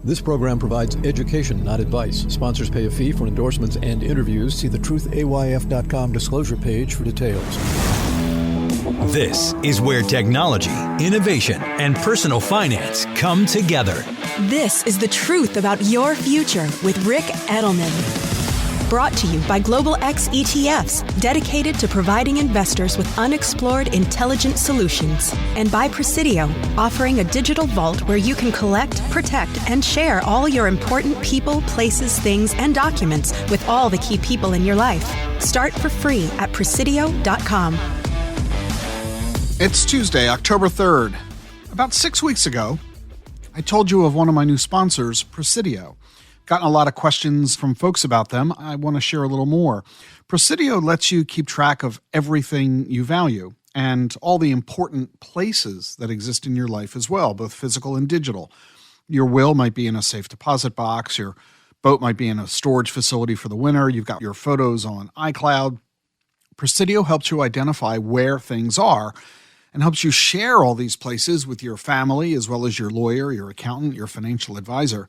This program provides education, not advice. Sponsors pay a fee for endorsements and interviews. See the truthayf.com disclosure page for details. This is where technology, innovation, and personal finance come together. This is The Truth About Your Future with Rick Edelman. Brought to you by GlobalX ETFs, dedicated to providing investors with unexplored intelligent solutions. And by Presidio, offering a digital vault where you can collect, protect, and share all your important people, places, things, and documents with all the key people in your life. Start for free at Presidio.com. It's Tuesday, October 3rd. About 6 weeks ago, I told you of one of my new sponsors, Presidio. Gotten a lot of questions from folks about them. I want to share a little more. Presidio lets you keep track of everything you value and all the important places that exist in your life as well, both physical and digital. Your will might be in a safe deposit box. Your boat might be in a storage facility for the winter. You've got your photos on iCloud. Presidio helps you identify where things are and helps you share all these places with your family as well as your lawyer, your accountant, your financial advisor.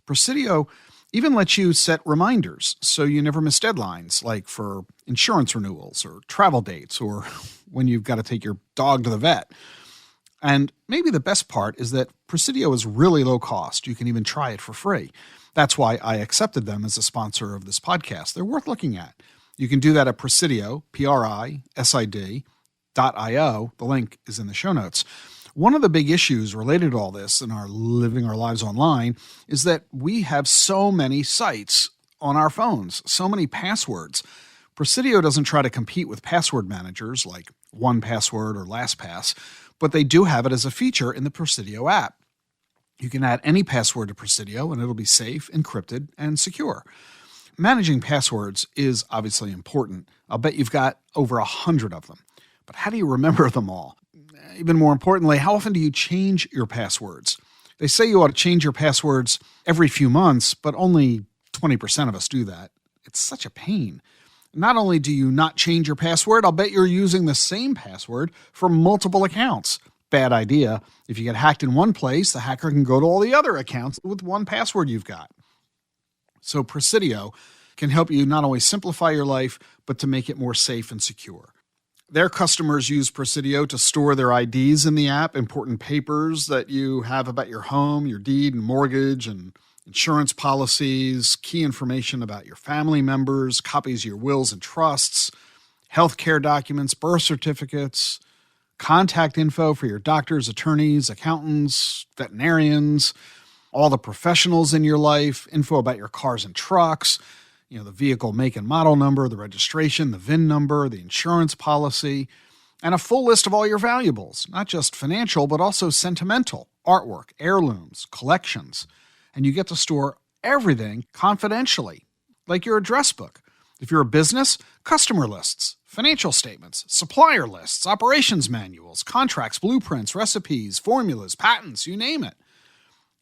Presidio even lets you set reminders so you never miss deadlines, like for insurance renewals or travel dates or when you've got to take your dog to the vet. And maybe the best part is that Presidio is really low cost. You can even try it for free. That's why I accepted them as a sponsor of this podcast. They're worth looking at. You can do that at Presidio, Prisidio.io. The link is in the show notes. One of the big issues related to all this in our living our lives online is that we have so many sites on our phones, so many passwords. Presidio doesn't try to compete with password managers like 1Password or LastPass, but they do have it as a feature in the Presidio app. You can add any password to Presidio and it'll be safe, encrypted, and secure. Managing passwords is obviously important. I'll bet you've got over 100 of them. But how do you remember them all? Even more importantly, how often do you change your passwords? They say you ought to change your passwords every few months, but only 20% of us do that. It's such a pain. Not only do you not change your password, I'll bet you're using the same password for multiple accounts. Bad idea. If you get hacked in one place, the hacker can go to all the other accounts with one password you've got. So Presidio can help you not only simplify your life, but to make it more safe and secure. Their customers use Presidio to store their IDs in the app, important papers that you have about your home, your deed and mortgage, and insurance policies, key information about your family members, copies of your wills and trusts, healthcare documents, birth certificates, contact info for your doctors, attorneys, accountants, veterinarians, all the professionals in your life, info about your cars and trucks, the vehicle make and model number, the registration, the VIN number, the insurance policy, and a full list of all your valuables, not just financial, but also sentimental, artwork, heirlooms, collections. And you get to store everything confidentially, like your address book. If you're a business, customer lists, financial statements, supplier lists, operations manuals, contracts, blueprints, recipes, formulas, patents, you name it.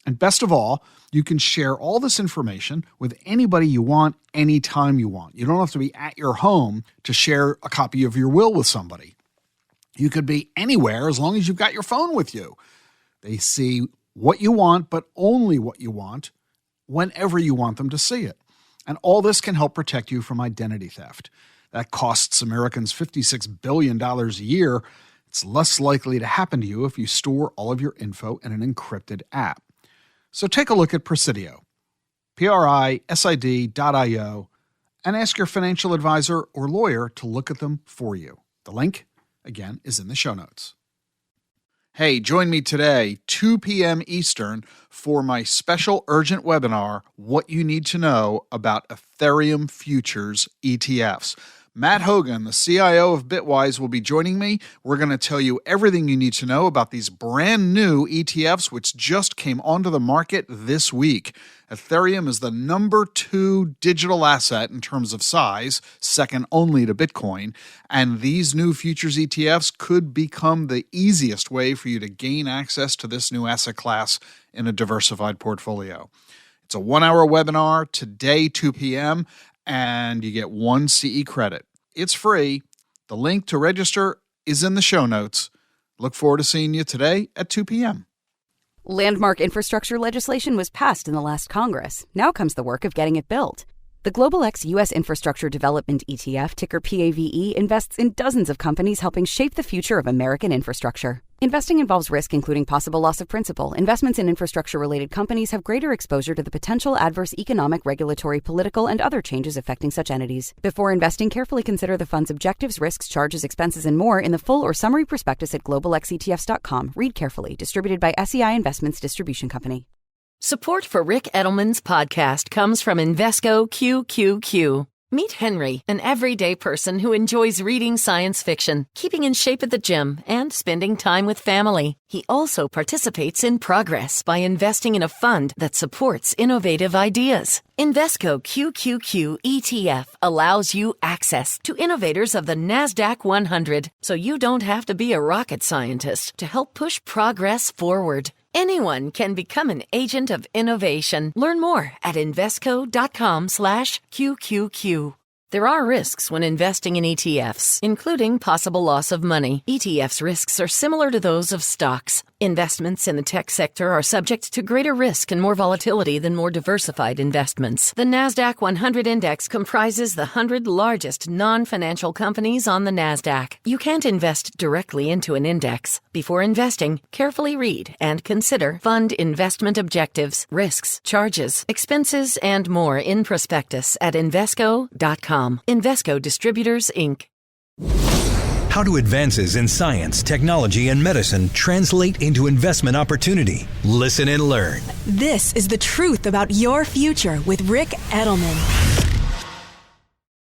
And best of all, you can share all this information with anybody you want, anytime you want. You don't have to be at your home to share a copy of your will with somebody. You could be anywhere as long as you've got your phone with you. They see what you want, but only what you want, whenever you want them to see it. And all this can help protect you from identity theft. That costs Americans $56 billion a year. It's less likely to happen to you if you store all of your info in an encrypted app. So take a look at Presidio, Prisidio.io, and ask your financial advisor or lawyer to look at them for you. The link, again, is in the show notes. Hey, join me today, 2 p.m. Eastern, for my special urgent webinar, What You Need to Know About Ethereum Futures ETFs. Matt Hougan, the CIO of Bitwise, will be joining me. We're going to tell you everything you need to know about these brand new ETFs, which just came onto the market this week. Ethereum is the number 2 digital asset in terms of size, second only to Bitcoin. And these new futures ETFs could become the easiest way for you to gain access to this new asset class in a diversified portfolio. It's a 1-hour webinar today, 2 p.m., and you get 1 CE credit. It's free. The link to register is in the show notes. Look forward to seeing you today at 2 p.m. Landmark infrastructure legislation was passed in the last Congress. Now comes the work of getting it built. The GlobalX U.S. Infrastructure Development ETF, ticker PAVE, invests in dozens of companies helping shape the future of American infrastructure. Investing involves risk, including possible loss of principal. Investments in infrastructure-related companies have greater exposure to the potential adverse economic, regulatory, political, and other changes affecting such entities. Before investing, carefully consider the fund's objectives, risks, charges, expenses, and more in the full or summary prospectus at globalxetfs.com. Read carefully. Distributed by SEI Investments Distribution Company. Support for Rick Edelman's podcast comes from Invesco QQQ. Meet Henry, an everyday person who enjoys reading science fiction, keeping in shape at the gym, and spending time with family. He also participates in progress by investing in a fund that supports innovative ideas. Invesco QQQ ETF allows you access to innovators of the NASDAQ 100, so you don't have to be a rocket scientist to help push progress forward. Anyone can become an agent of innovation. Learn more at Invesco.com/QQQ. There are risks when investing in ETFs, including possible loss of money. ETFs' risks are similar to those of stocks. Investments in the tech sector are subject to greater risk and more volatility than more diversified investments. The NASDAQ 100 Index comprises the 100 largest non-financial companies on the NASDAQ. You can't invest directly into an index. Before investing, carefully read and consider fund investment objectives, risks, charges, expenses, and more in prospectus at Invesco.com. Invesco Distributors, Inc. How do advances in science, technology, and medicine translate into investment opportunity? Listen and learn. This is The Truth About Your Future with Rick Edelman.